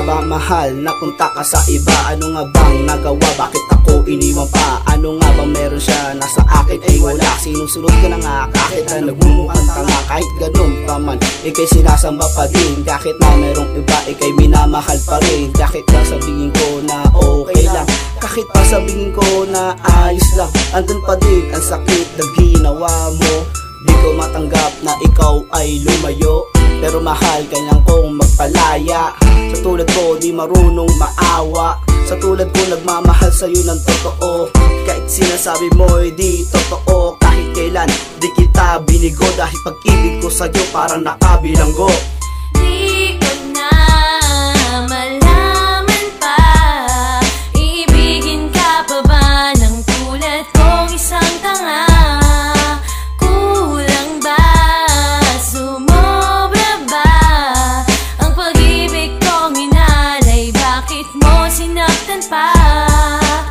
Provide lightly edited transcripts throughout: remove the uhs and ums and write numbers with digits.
nga ba mahal, napunta ka sa iba? Ano nga bang nagawa, bakit ako iniwan pa? Ano nga bang meron siya, nasa akin ay wala? Sinusunod ko na nga kahit na nagmumukhang tanga. Kahit ganun pa man, ikay sinasamba pa din. Kahit na merong iba, ikay minamahal pa rin. Kahit na sabihin ko na okay lang, kahit pa sabihin ko na ayos lang, andun pa din ang sakit na ginawa mo. Di ko matanggap na ikaw ay lumayo, pero mahal kailangan kong magpalaya. Sa tulad ko di marunong maawa, sa tulad ko nagmamahal sa'yo ng totoo. Kahit sinasabi mo ay di totoo, kahit kailan di kita binigo. Dahil pag-ibig ko sa'yo parang nakabilanggo. Di ko na malaman pa, iibigin ka pa ba ng tulad kong isang tanga?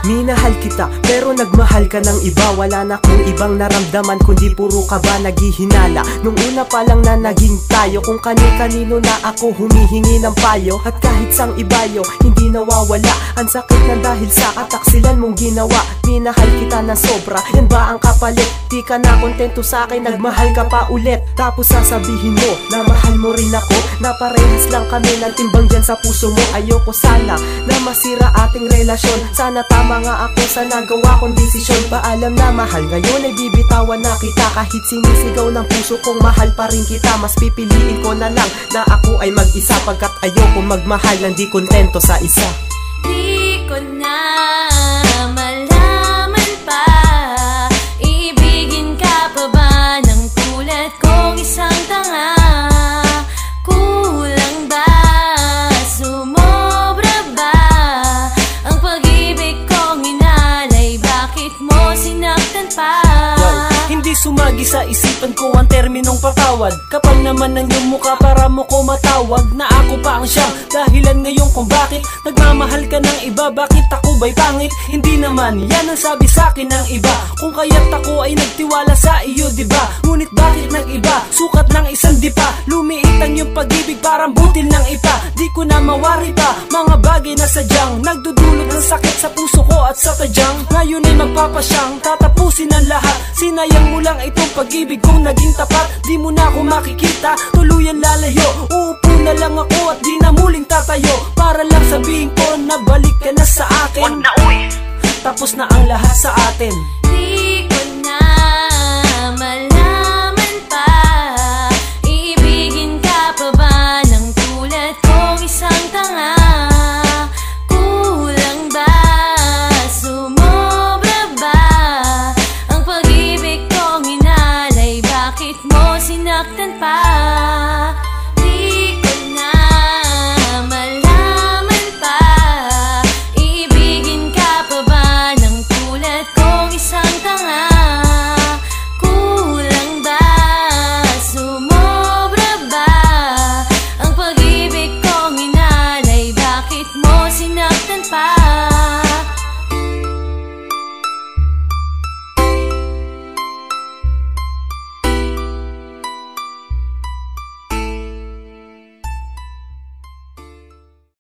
Minahal kita pero nagmahal ka ng iba. Wala na kong ibang naramdaman kundi puro ka ba naghihinala. Nung una pa lang na naging tayo, kung kani-kanino na ako humihingi ng payo. At kahit sang ibayo, hindi nawawala ang sakit na dahil sa kataksilan mong ginawa. Minahal kita na sobra, yan ba ang kapalit? Di ka na kontento sa akin, nagmahal ka pa ulit. Tapos sasabihin mo na mahal mo rin ako, na parehas lang kami ng timbang dyan sa puso mo. Ayoko sana na masira ating relasyon, sana tama nga ako sa nagawa kong desisyon. Paalam na mahal, ngayon ay bibitawan na kita. Kahit sinisigaw ng puso kong mahal pa rin kita, mas pipiliin ko na lang na ako ay mag-isa. Pagkat ayoko magmahal nang di kontento sa isa. Di ko na malaman pa, iibigin ka pa ba ng tulad kong isang tanga? Kulang ba, sumobra ba ang pag-ibig kong inalay? Bakit mo sinaktan pa? Hindi sumagi sa isipan ko ang terminong patawad. Kapal naman ng iyong mukha para mo ko matawag na ako pa ang siyang dahilan ngayon kung bakit nagmamahal ka ng iba. Bakit ako ba'y pangit? Hindi naman yan ang sabi sa akin ng iba, kung kaya't ako ay nagtiwala sa iyo, diba? Ngunit bakit nag-iba? Sukat ng isang dipa, lumiit ang iyong pag-ibig parang butil ng ipa. Di ko na mawari pa mga bagay na sadyang nagdudulot ng sakit sa puso ko at sa tadyang. Ngayon ay magpapasyang tatapusin ang lahat. Sinayang mo lang itong pag-ibig kong naging tapat. Di mo na ako makikita, tuluyan lalayo. Uupo na lang ako at di na muling tatayo, para lang sabihin ko na balik ka na sa akin. Tapos na ang lahat sa atin. Di